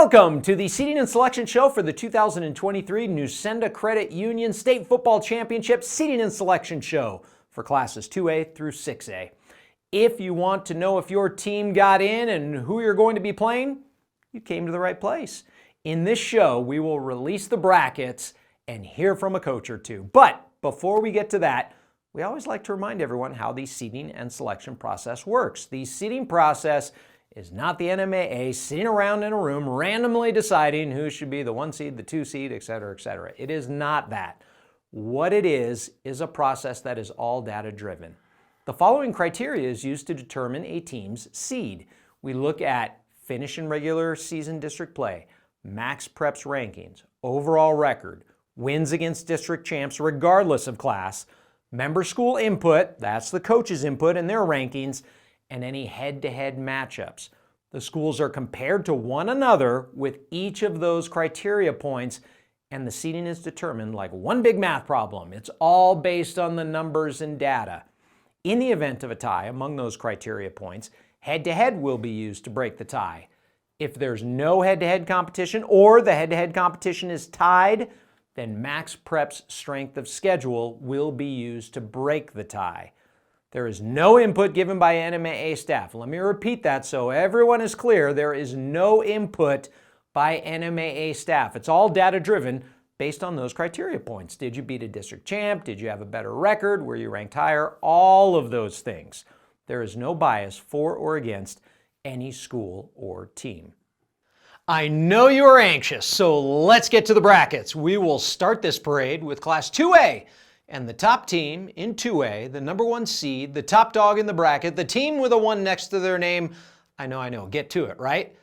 Welcome to the Seating and Selection Show for the 2023 Nusenda Credit Union State Football Championship Seating and Selection Show for classes 2A through 6A. If you want to know if your team got in and who you're going to be playing, you came to the right place. In this show, we will release the brackets and hear from a coach or two. But before we get to that, we always like to remind everyone how the seating and selection process works. The seating process is not the NMAA sitting around in a room randomly deciding who should be the 1 seed, the 2 seed, etc., etc. It is not that. What it is a process that is all data driven. The following criteria is used to determine a team's seed. We look at finish in regular season district play, max preps rankings, overall record, wins against district champs regardless of class, member school input, that's the coach's input and their rankings, and any head-to-head matchups. The schools are compared to one another with each of those criteria points, and the seeding is determined like one big math problem. It's all based on the numbers and data. In the event of a tie among those criteria points, head-to-head will be used to break the tie. If there's no head-to-head competition or the head-to-head competition is tied, then max prep's strength of schedule will be used to break the tie. There is no input given by NMAA staff. Let me repeat that so everyone is clear. There is no input by NMAA staff. It's all data driven based on those criteria points. Did you beat a district champ? Did you have a better record? Were you ranked higher? All of those things. There is no bias for or against any school or team. I know you are anxious, so let's get to the brackets. We will start this parade with Class 2A. And the top team in 2A, the number 1 seed, the top dog in the bracket, the team with a 1 next to their name, I know, get to it, right?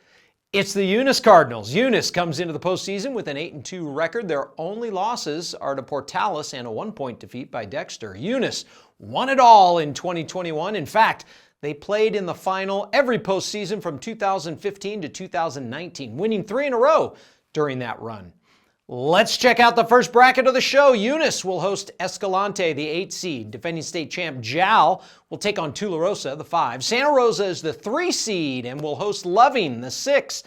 It's the Eunice Cardinals. Eunice comes into the postseason with an 8-2 record. Their only losses are to Portales and a 1-point defeat by Dexter. Eunice won it all in 2021. In fact, they played in the final every postseason from 2015 to 2019, winning 3 in a row during that run. Let's check out the first bracket of the show. Eunice will host Escalante, the 8 seed. Defending state champ Jal will take on Tularosa, the 5. Santa Rosa is the 3 seed and will host Loving, the 6.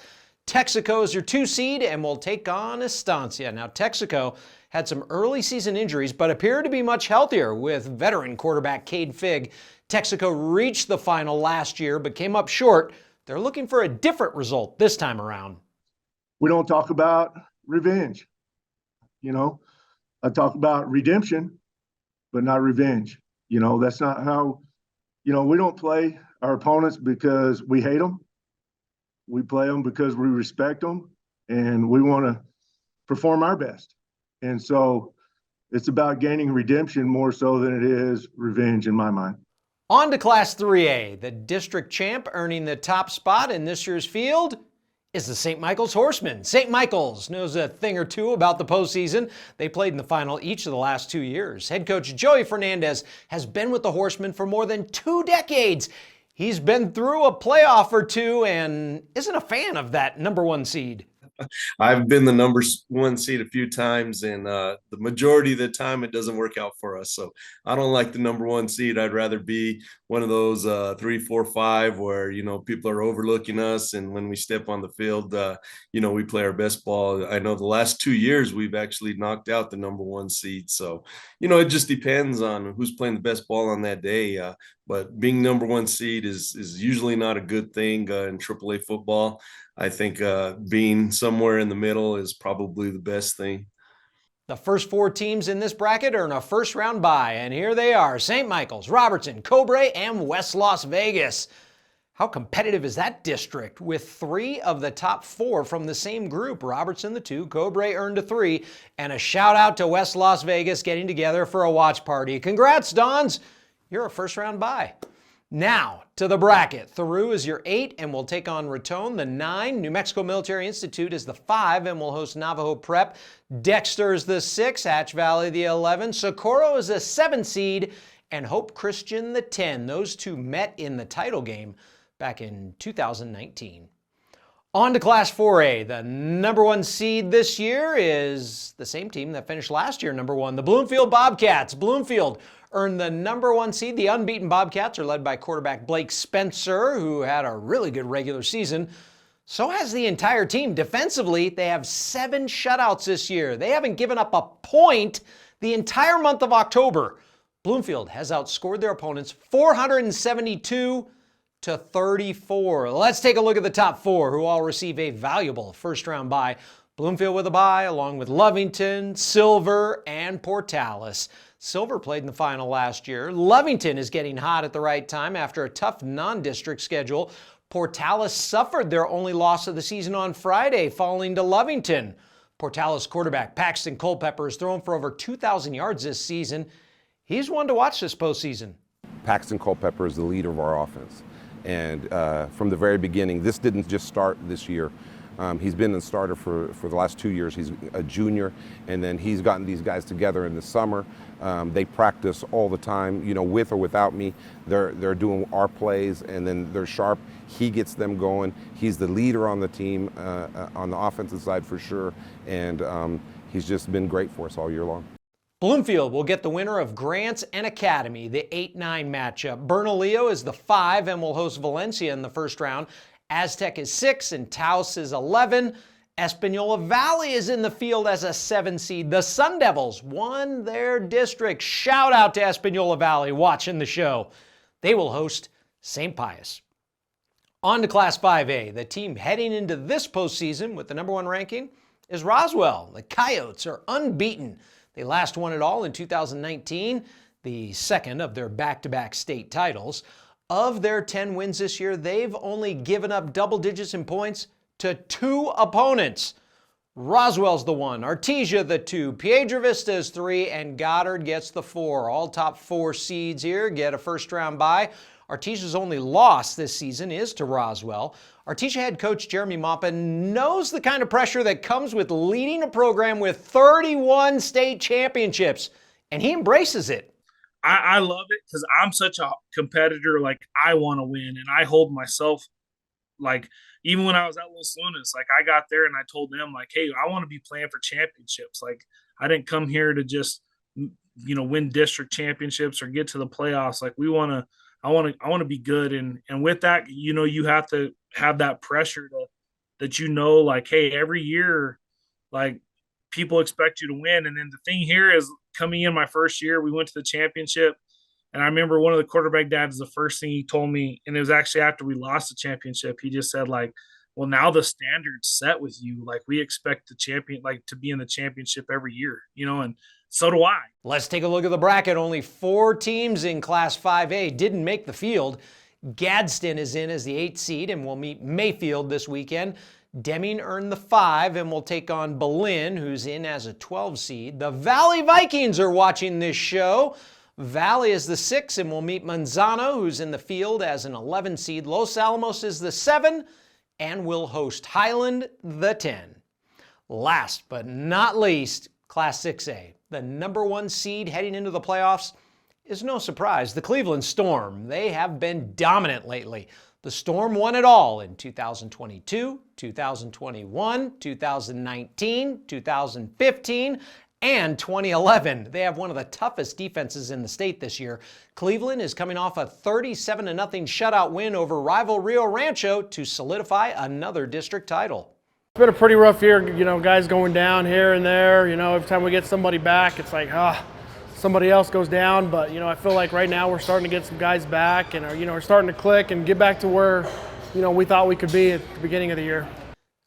Texaco is your 2 seed and will take on Estancia. Now, Texaco had some early season injuries but appeared to be much healthier with veteran quarterback Cade Figg. Texaco reached the final last year but came up short. They're looking for a different result this time around. We don't talk about revenge. I talk about redemption, but not revenge. That's not how, we don't play our opponents because we hate them. We play them because we respect them and we want to perform our best. And so it's about gaining redemption more so than it is revenge in my mind. On to Class 3A, the district champ earning the top spot in this year's field is the St. Michael's Horsemen. St. Michael's knows a thing or two about the postseason. They played in the final each of the last 2 years. Head coach Joey Fernandez has been with the Horsemen for more than 2 decades. He's been through a playoff or two and isn't a fan of that number 1 seed. I've been the number 1 seed a few times, and the majority of the time it doesn't work out for us. So I don't like the number 1 seed. I'd rather be one of those 3, 4, 5 where, people are overlooking us. And when we step on the field, we play our best ball. I know the last 2 years we've actually knocked out the number 1 seed. So, it just depends on who's playing the best ball on that day. But being number 1 seed is usually not a good thing in AAA football. I think being somewhere in the middle is probably the best thing. The first 4 teams in this bracket earn a first-round bye, and here they are: St. Michael's, Robertson, Cobre, and West Las Vegas. How competitive is that district with 3 of the top 4 from the same group? Robertson, the 2, Cobre earned a 3, and a shout-out to West Las Vegas getting together for a watch party. Congrats, Dons! You're a first-round bye. Now, to the bracket. Theroux is your 8 and will take on Raton, the 9. New Mexico Military Institute is the 5 and will host Navajo Prep. Dexter is the 6, Hatch Valley the 11. Socorro is a 7 seed, and Hope Christian the 10. Those 2 met in the title game back in 2019. On to Class 4A. The number 1 seed this year is the same team that finished last year number 1, the Bloomfield Bobcats. Bloomfield earned the number 1 seed. The unbeaten Bobcats are led by quarterback Blake Spencer, who had a really good regular season. So has the entire team. Defensively, they have 7 shutouts this year. They haven't given up a point the entire month of October. Bloomfield has outscored their opponents 472 to 34. Let's take a look at the top 4 who all receive a valuable first-round bye. Bloomfield with a bye, along with Lovington, Silver, and Portales. Silver played in the final last year. Lovington is getting hot at the right time after a tough non-district schedule. Portales suffered their only loss of the season on Friday, falling to Lovington. Portales quarterback Paxton Culpepper has thrown for over 2,000 yards this season. He's one to watch this postseason. Paxton Culpepper is the leader of our offense. And from the very beginning, this didn't just start this year. He's been the starter for the last 2 years. He's a junior, and then he's gotten these guys together in the summer. They practice all the time, with or without me. They're doing our plays, and then they're sharp. He gets them going. He's the leader on the team, on the offensive side for sure, and he's just been great for us all year long. Bloomfield will get the winner of Grants and Academy, the 8-9 matchup. Bernalillo is the 5 and will host Valencia in the first round. Aztec is 6 and Taos is 11. Espanola Valley is in the field as a 7 seed. The Sun Devils won their district. Shout out to Espanola Valley watching the show. They will host St. Pius. On to Class 5A. The team heading into this postseason with the number 1 ranking is Roswell. The Coyotes are unbeaten. They last won it all in 2019, the second of their back-to-back state titles. Of their 10 wins this year, they've only given up double digits in points to 2 opponents. Roswell's the 1, Artesia the 2, Piedra Vista is 3, and Goddard gets the 4. All top 4 seeds here get a first-round bye. Artesia's only loss this season is to Roswell. Artesia head coach Jeremy Maupin knows the kind of pressure that comes with leading a program with 31 state championships, and he embraces it. I love it because I'm such a competitor. Like, I want to win, and I hold myself, like, even when I was at Los Lunas, like, I got there and I told them, like, hey, I want to be playing for championships. Like, I didn't come here to just, win district championships or get to the playoffs. Like, I want to be good. And with that, you have to have that pressure that, like, hey, every year, like, people expect you to win. And then the thing here is, coming in my first year, we went to the championship. And I remember one of the quarterback dads, the first thing he told me, and it was actually after we lost the championship, he just said, like, well, now the standard's set with you. Like, we expect the champion, like, to be in the championship every year, and so do I. Let's take a look at the bracket. Only 4 teams in Class 5A didn't make the field. Gadsden is in as the 8th seed and will meet Mayfield this weekend. Deming earned the 5 and will take on Berlin, who's in as a 12 seed. The Valley Vikings are watching this show. Valley is the 6 and will meet Manzano, who's in the field as an 11 seed. Los Alamos is the 7 and will host Highland, the 10. Last but not least, Class 6A. The number 1 seed heading into the playoffs is no surprise. The Cleveland Storm. They have been dominant lately. The Storm won it all in 2022, 2021, 2019, 2015, and 2011. They have one of the toughest defenses in the state this year. Cleveland is coming off a 37-0 shutout win over rival Rio Rancho to solidify another district title. It's been a pretty rough year, guys going down here and there. Every time we get somebody back, it's like, somebody else goes down. But, I feel like right now we're starting to get some guys back and, we're starting to click and get back to where, we thought we could be at the beginning of the year.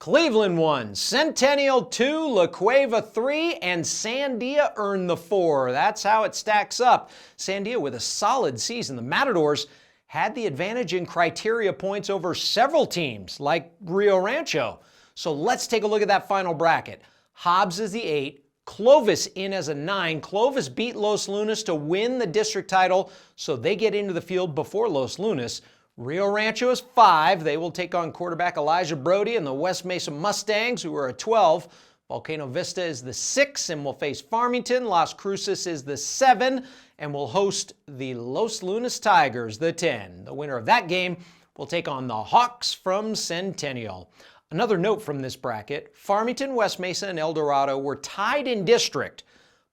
Cleveland won, Centennial 2, La Cueva 3, and Sandia earned the 4. That's how it stacks up. Sandia with a solid season. The Matadors had the advantage in criteria points over several teams like Rio Rancho. So let's take a look at that final bracket. Hobbs is the 8, Clovis in as a 9. Clovis beat Los Lunas to win the district title, so they get into the field before Los Lunas. Rio Rancho is 5. They will take on quarterback Elijah Brody and the West Mesa Mustangs, who are a 12. Volcano Vista is the 6 and will face Farmington. Las Cruces is the 7 and will host the Los Lunas Tigers, the 10. The winner of that game will take on the Hawks from Centennial. Another note from this bracket, Farmington, West Mesa, and El Dorado were tied in district,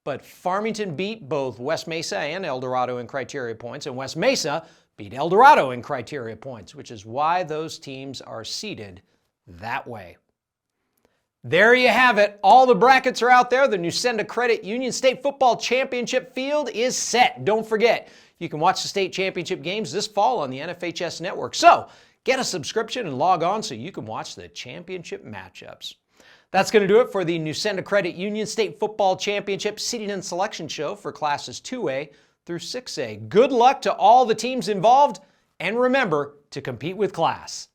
but Farmington beat both West Mesa and El Dorado in criteria points, and West Mesa beat El Dorado in criteria points, which is why those teams are seeded that way. There you have it. All the brackets are out there. The Nusenda Credit Union State Football Championship field is set. Don't forget, you can watch the state championship games this fall on the NFHS network. So get a subscription and log on so you can watch the championship matchups. That's going to do it for the Nusenda Credit Union State Football Championship Seating and Selection Show for classes 2A through 6A. Good luck to all the teams involved, and remember to compete with class.